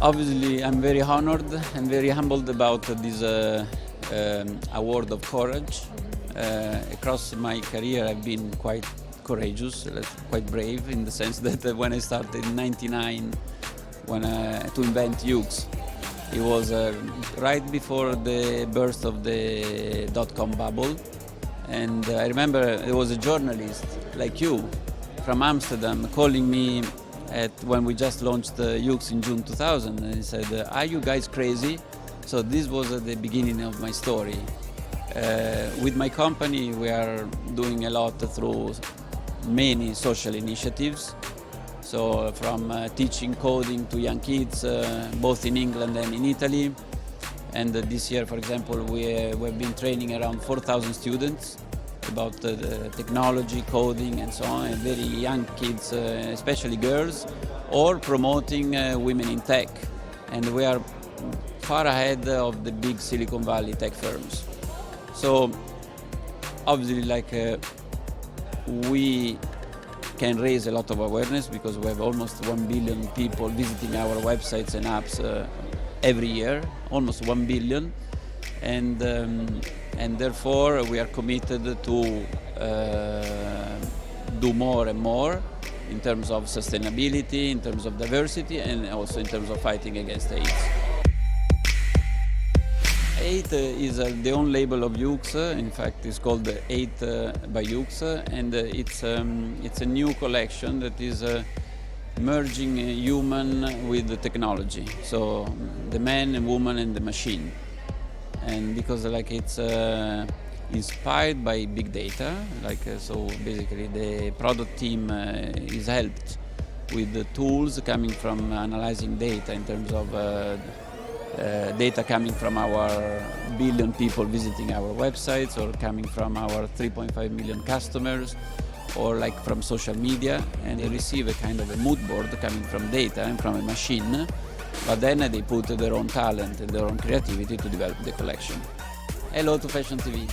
Obviously, I'm very honored and very humbled about this award of courage. Across my career, I've been quite courageous, quite brave, in the sense that when I started in '99 to invent Hughes, it was right before the burst of the dot-com bubble. And I remember there was a journalist like you from Amsterdam calling me when we just launched Hughes in June 2000, and he said, "Are you guys crazy?" So this was the beginning of my story. With my company, we are doing a lot through many social initiatives. So from teaching coding to young kids, both in England and in Italy. And this year, for example, we've been training around 4,000 students about technology, coding, and so on, and very young kids, especially girls, or promoting women in tech. And we are far ahead of the big Silicon Valley tech firms. So obviously, we can raise a lot of awareness because we have almost 1 billion people visiting our websites and apps every year, almost 1 billion. And therefore we are committed to do more and more in terms of sustainability, in terms of diversity, and also in terms of fighting against AIDS. AIDS is the own label of Hughes. In fact, it's called 8 by Hughes, and it's a new collection that is merging human with the technology, so the man and woman and the machine. And because it's inspired by big data, so basically the product team is helped with the tools coming from analyzing data in terms of data coming from our billion people visiting our websites, or coming from our 3.5 million customers, or from social media, and they receive a kind of a mood board coming from data and from a machine, but then they put their own talent and their own creativity to develop the collection. Hello to FashionTV.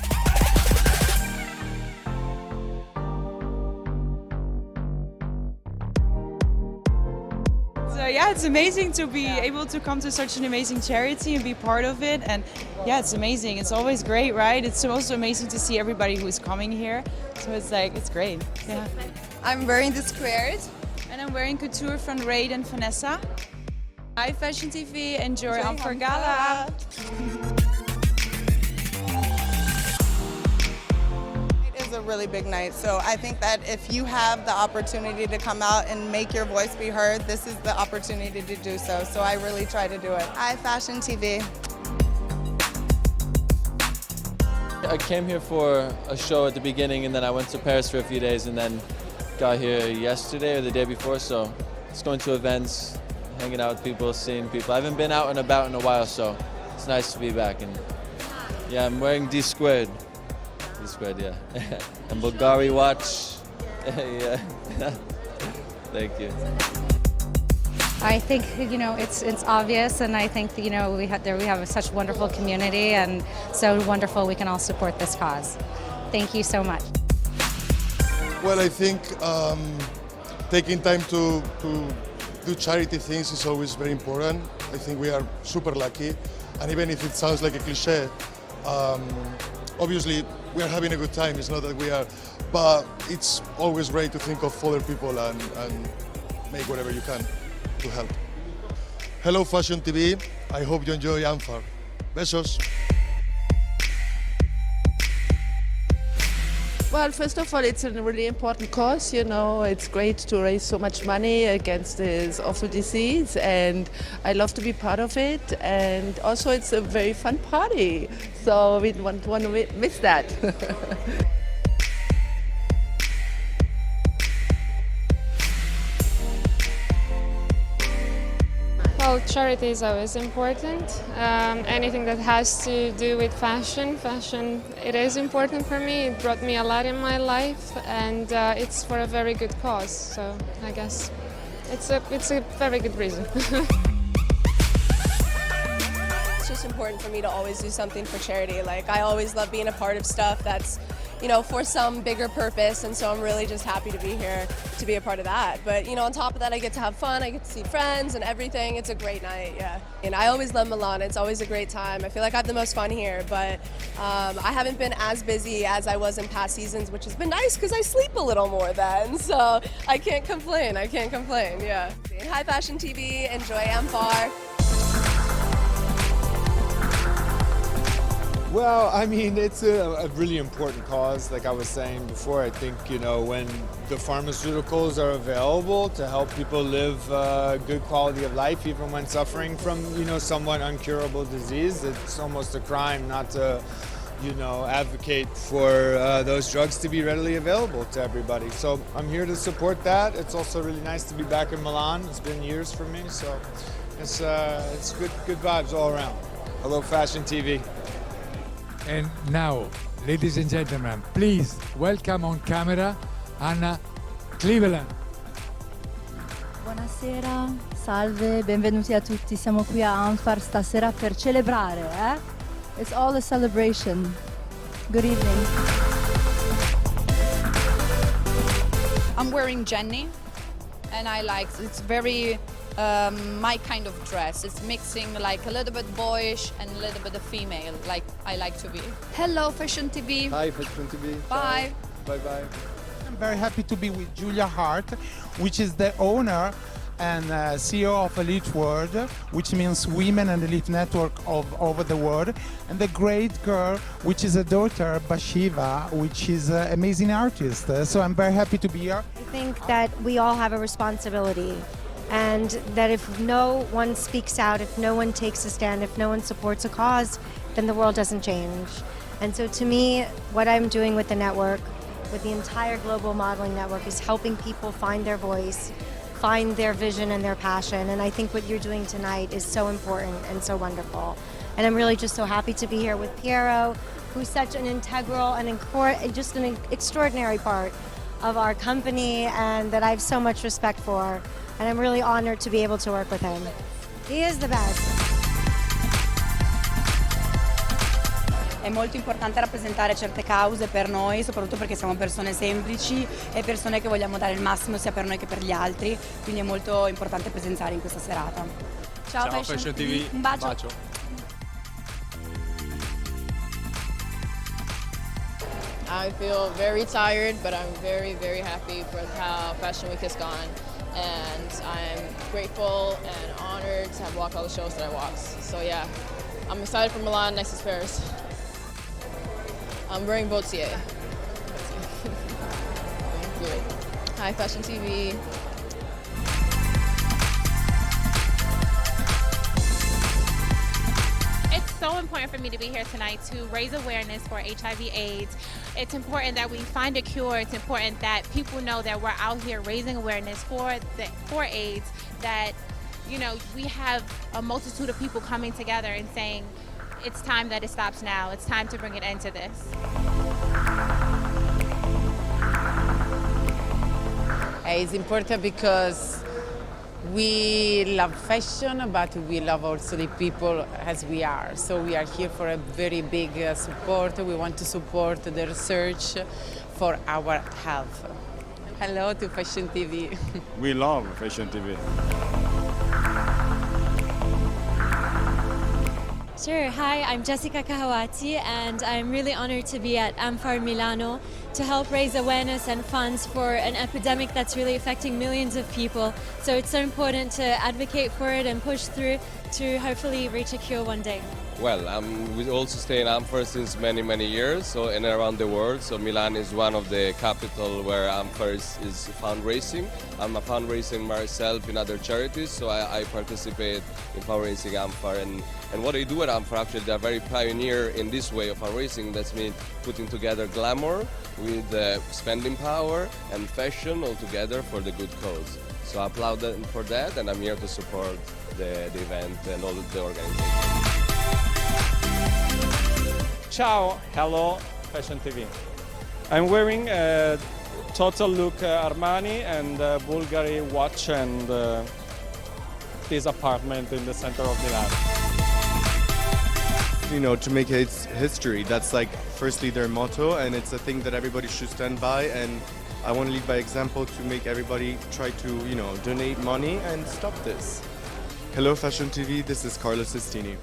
So yeah, it's amazing to be able to come to such an amazing charity and be part of it. And yeah, it's amazing. It's always great, right? It's also amazing to see everybody who is coming here. So it's great. Yeah. I'm wearing the squares. And I'm wearing couture from Raid and Vanessa. Hi FashionTV, enjoy amfAR Gala. It is a really big night, so I think that if you have the opportunity to come out and make your voice be heard, this is the opportunity to do so. So I really try to do it. Hi FashionTV. I came here for a show at the beginning, and then I went to Paris for a few days, and then got here yesterday or the day before, so just going to events, hanging out with people, seeing people. I haven't been out and about in a while, so it's nice to be back. And yeah, I'm wearing D squared. D squared, yeah. And Bulgari watch. Yeah. Thank you. I think it's obvious, and I think we have such a wonderful community, and so wonderful we can all support this cause. Thank you so much. Well, I think taking time to do charity things is always very important. I think we are super lucky, and even if it sounds like a cliche, obviously we are having a good time. It's not that we are, but it's always great to think of other people and make whatever you can to help. Hello FashionTV, I hope you enjoy amfAR. Besos. Well, first of all, it's a really important cause. It's great to raise so much money against this awful disease, and I love to be part of it. And also, it's a very fun party, so we don't want to miss that. Well, charity is always important. Anything that has to do with fashion, it is important for me. It brought me a lot in my life, and it's for a very good cause. So I guess it's a very good reason. It's just important for me to always do something for charity. I always love being a part of stuff that's you know, for some bigger purpose, and so I'm really just happy to be here to be a part of that. But, you know, on top of that, I get to have fun, I get to see friends and everything. It's a great night, yeah. And I always love Milan. It's always a great time. I feel like I have the most fun here, but I haven't been as busy as I was in past seasons, which has been nice because I sleep a little more then, so I can't complain, yeah. Hi Fashion TV, enjoy amfAR. Well, I mean, it's a really important cause. Like I was saying before, I think, you know, when the pharmaceuticals are available to help people live a good quality of life, even when suffering from, you know, somewhat uncurable disease, it's almost a crime not to, you know, advocate for those drugs to be readily available to everybody. So I'm here to support that. It's also really nice to be back in Milan. It's been years for me, so it's good vibes all around. Hello, Fashion TV. And now, ladies and gentlemen, please welcome on camera Anna Cleveland. Buonasera, salve, benvenuti a tutti. Siamo qui a amfAR stasera per celebrare, It's all a celebration. Good evening. I'm wearing Jenny, and I like it's very my kind of dress. It's mixing like a little bit boyish and a little bit of female, like I like to be. Hello, Fashion TV. Hi, Fashion TV. Bye. Bye-bye. I'm very happy to be with Julia Hart, which is the owner and CEO of Elite World, which means Women and Elite Network of over the world, and the great girl, which is a daughter, Bashiva, which is an amazing artist. So I'm very happy to be here. I think that we all have a responsibility, and that if no one speaks out, if no one takes a stand, if no one supports a cause, then the world doesn't change. And so to me, what I'm doing with the network, with the entire global modeling network, is helping people find their voice, find their vision and their passion. And I think what you're doing tonight is so important and so wonderful. And I'm really just so happy to be here with Piero, who's such an integral and just an extraordinary part of our company, and that I have so much respect for. And I'm really honored to be able to work with him. He is the best. È molto importante rappresentare certe cause per noi, soprattutto perché siamo persone semplici e persone che vogliamo dare il massimo sia per noi che per gli altri, quindi è molto importante presenziare in questa serata. Ciao, Fashion TV. Un bacio. I feel very tired, but I'm very, very happy for how Fashion Week has gone. And I'm grateful and honored to have walked all the shows that I walked. So yeah, I'm excited for Milan, next is Paris. I'm wearing Vautier. Good. Hi, Fashion TV. It's so important for me to be here tonight to raise awareness for HIV/AIDS. It's important that we find a cure. It's important that people know that we're out here raising awareness for AIDS, that, you know, we have a multitude of people coming together and saying, it's time that it stops now. It's time to bring an end to this. It's important because we love fashion, but we love also the people as we are. So we are here for a very big support. We want to support the research for our health. Hello to Fashion TV. We love Fashion TV. Sure, hi, I'm Jessica Kahawati, and I'm really honored to be at amfAR Milano to help raise awareness and funds for an epidemic that's really affecting millions of people. So it's so important to advocate for it and push through to hopefully reach a cure one day. Well, we also stay in amfAR since many, many years, so and around the world. So Milan is one of the capital where amfAR is fundraising. I'm a fundraising myself in other charities, so I participate in fundraising amfAR. And what I do at amfAR, actually, they're very pioneer in this way of fundraising. That's mean putting together glamour with spending power and fashion all together for the good cause. So I applaud them for that, and I'm here to support the event and all the organization. Ciao, hello, Fashion TV. I'm wearing a total look Armani and Bulgari watch and this apartment in the center of Milan. to make history. That's like firstly their motto, and it's a thing that everybody should stand by, and I want to lead by example to make everybody try to donate money and stop this. Hello Fashion TV, this is Carlo Sistini.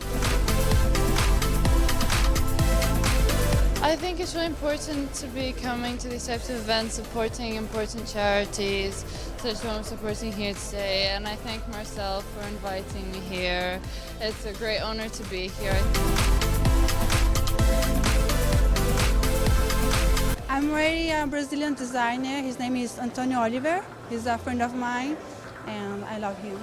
I think it's really important to be coming to these types of events, supporting important charities, such as I'm supporting here today, and I thank Marcel for inviting me here. It's a great honor to be here. I'm wearing a Brazilian designer. His name is Antonio Oliver. He's a friend of mine, and I love him.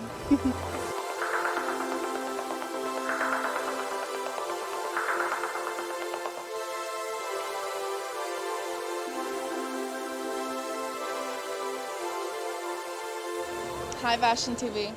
Hi, FashionTV.